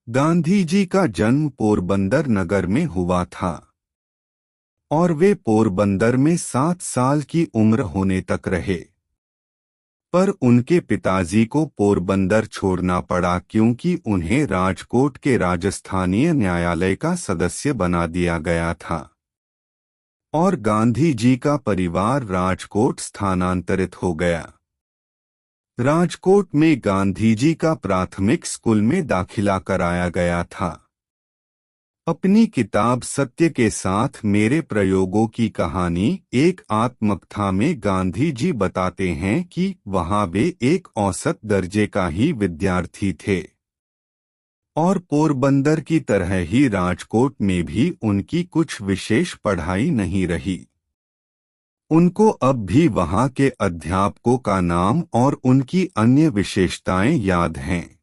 गांधी जी का जन्म पोरबंदर नगर में हुआ था और वे पोरबंदर में 7 साल की उम्र होने तक रहे। पर उनके पिताजी को पोरबंदर छोड़ना पड़ा क्योंकि उन्हें राजकोट के राजस्थानीय न्यायालय का सदस्य बना दिया गया था और गांधी जी का परिवार राजकोट स्थानांतरित हो गया। राजकोट में गांधी जी का प्राथमिक स्कूल में दाखिला कराया गया था। अपनी किताब सत्य के साथ मेरे प्रयोगों की कहानी एक आत्मकथा में गांधी जी बताते हैं कि वहां वे एक औसत दर्जे का ही विद्यार्थी थे और पोरबंदर की तरह ही राजकोट में भी उनकी कुछ विशेष पढ़ाई नहीं रही। उनको अब भी वहां के अध्यापकों का नाम और उनकी अन्य विशेषताएं याद हैं।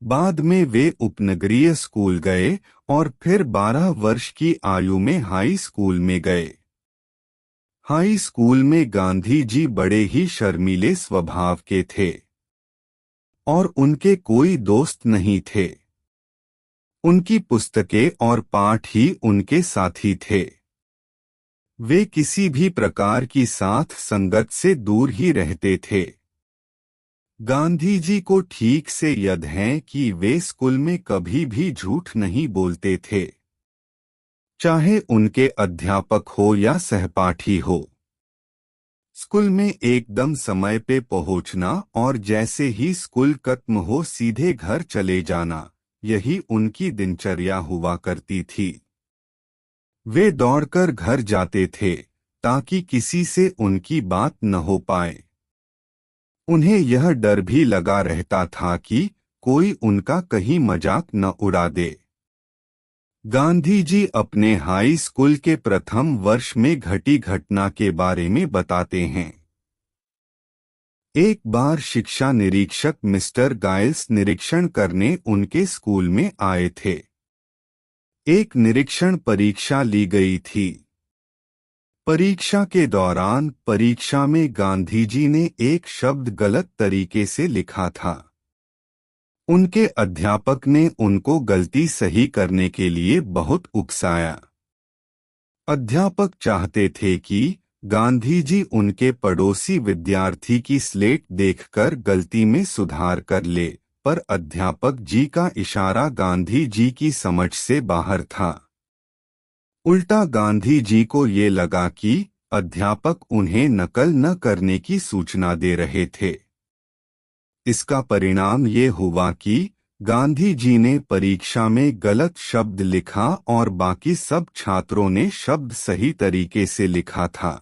बाद में वे उपनगरीय स्कूल गए और फिर 12 वर्ष की आयु में हाई स्कूल में गए। हाई स्कूल में गांधी जी बड़े ही शर्मीले स्वभाव के थे और उनके कोई दोस्त नहीं थे। उनकी पुस्तकें और पाठ ही उनके साथी थे। वे किसी भी प्रकार की साथ संगत से दूर ही रहते थे। गांधी जी को ठीक से याद है कि वे स्कूल में कभी भी झूठ नहीं बोलते थे, चाहे उनके अध्यापक हो या सहपाठी हो। स्कूल में एकदम समय पे पहुंचना और जैसे ही स्कूल खत्म हो सीधे घर चले जाना, यही उनकी दिनचर्या हुआ करती थी। वे दौड़कर घर जाते थे ताकि किसी से उनकी बात न हो पाए। उन्हें यह डर भी लगा रहता था कि कोई उनका कहीं मजाक न उड़ा दे। गांधी जी अपने हाई स्कूल के प्रथम वर्ष में घटी घटना के बारे में बताते हैं। एक बार शिक्षा निरीक्षक मिस्टर गाइल्स निरीक्षण करने उनके स्कूल में आए थे। एक निरीक्षण परीक्षा ली गई थी। परीक्षा के दौरान परीक्षा में गांधी जी ने एक शब्द गलत तरीके से लिखा था। उनके अध्यापक ने उनको गलती सही करने के लिए बहुत उकसाया। अध्यापक चाहते थे कि गांधी जी उनके पड़ोसी विद्यार्थी की स्लेट देखकर गलती में सुधार कर ले, पर अध्यापक जी का इशारा गांधी जी की समझ से बाहर था। उल्टा गांधी जी को ये लगा कि अध्यापक उन्हें नकल न करने की सूचना दे रहे थे। इसका परिणाम ये हुआ कि गांधी जी ने परीक्षा में गलत शब्द लिखा और बाकी सब छात्रों ने शब्द सही तरीके से लिखा था।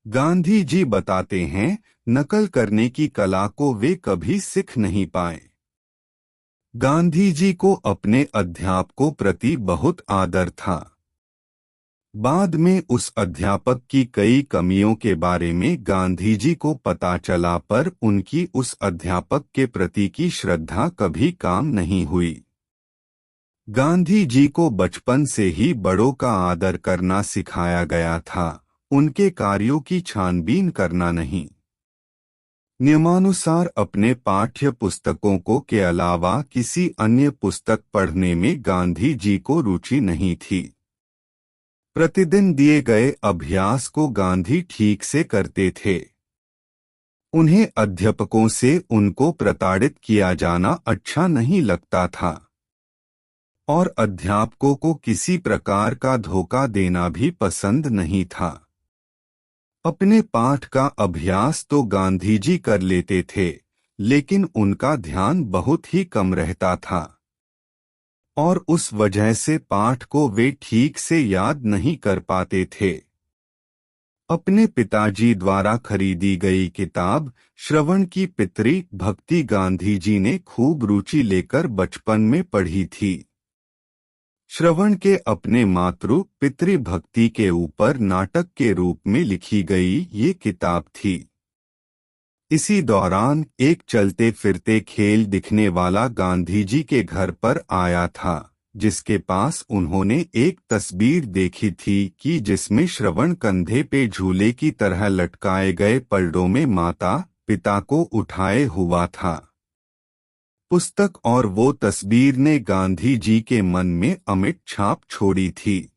गांधी जी बताते हैं, नकल करने की कला को वे कभी सीख नहीं पाए। गांधी जी को अपने अध्यापकों प्रति बहुत आदर था। बाद में उस अध्यापक की कई कमियों के बारे में गांधी जी को पता चला, पर उनकी उस अध्यापक के प्रति की श्रद्धा कभी काम नहीं हुई। गांधी जी को बचपन से ही बड़ों का आदर करना सिखाया गया था, उनके कार्यों की छानबीन करना नहीं। नियमानुसार अपने पाठ्य पुस्तकों को के अलावा किसी अन्य पुस्तक पढ़ने में गांधी जी को रुचि नहीं थी। प्रतिदिन दिए गए अभ्यास को गांधी ठीक से करते थे। उन्हें अध्यापकों से उनको प्रताड़ित किया जाना अच्छा नहीं लगता था और अध्यापकों को किसी प्रकार का धोखा देना भी पसंद नहीं था। अपने पाठ का अभ्यास तो गांधी जी कर लेते थे, लेकिन उनका ध्यान बहुत ही कम रहता था और उस वजह से पाठ को वे ठीक से याद नहीं कर पाते थे। अपने पिताजी द्वारा खरीदी गई किताब श्रवण की पितृ भक्ति गांधी जी ने खूब रुचि लेकर बचपन में पढ़ी थी। श्रवण के अपने मातृ पितृ भक्ति के ऊपर नाटक के रूप में लिखी गई ये किताब थी। इसी दौरान एक चलते फिरते खेल दिखने वाला गांधी जी के घर पर आया था, जिसके पास उन्होंने एक तस्वीर देखी थी कि जिसमें श्रवण कंधे पे झूले की तरह लटकाए गए पलड़ों में माता पिता को उठाए हुआ था। पुस्तक और वो तस्वीर ने गांधी जी के मन में अमिट छाप छोड़ी थी।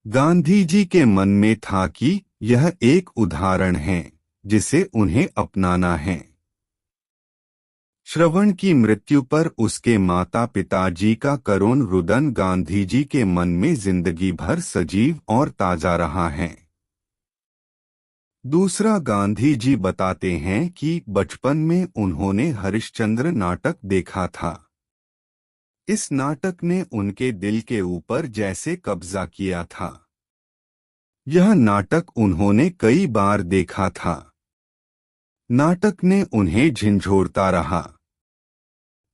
गांधी जी के मन में था कि यह एक उदाहरण है जिसे उन्हें अपनाना है। श्रवण की मृत्यु पर उसके माता पिताजी का करुण रुदन गांधी जी के मन में जिंदगी भर सजीव और ताजा रहा है। दूसरा, गांधी जी बताते हैं कि बचपन में उन्होंने हरिश्चंद्र नाटक देखा था। इस नाटक ने उनके दिल के ऊपर जैसे कब्जा किया था। यह नाटक उन्होंने कई बार देखा था। नाटक ने उन्हें झंझोड़ता रहा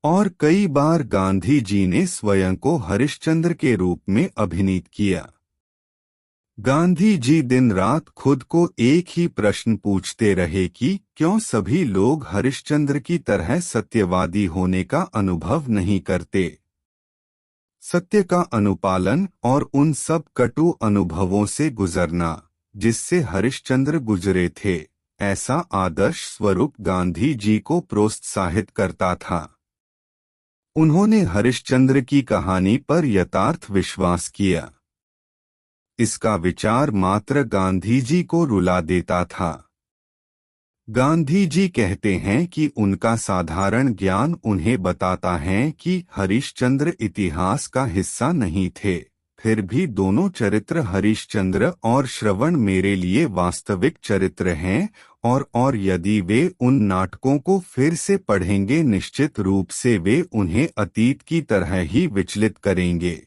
और कई बार गांधी जी ने स्वयं को हरिश्चंद्र के रूप में अभिनीत किया। गांधी जी दिन रात खुद को एक ही प्रश्न पूछते रहे कि क्यों सभी लोग हरिश्चंद्र की तरह सत्यवादी होने का अनुभव नहीं करते। सत्य का अनुपालन और उन सब कटु अनुभवों से गुजरना जिससे हरिश्चंद्र गुजरे थे, ऐसा आदर्श स्वरूप गांधी जी को प्रोत्साहित करता था। उन्होंने हरिश्चंद्र की कहानी पर यथार्थ विश्वास किया। इसका विचार मात्र गांधी जी को रुला देता था। गांधी जी कहते हैं कि उनका साधारण ज्ञान उन्हें बताता है कि हरिश्चंद्र इतिहास का हिस्सा नहीं थे, फिर भी दोनों चरित्र हरिश्चंद्र और श्रवण मेरे लिए वास्तविक चरित्र हैं और यदि वे उन नाटकों को फिर से पढ़ेंगे निश्चित रूप से वे उन्हें अतीत की तरह ही विचलित करेंगे।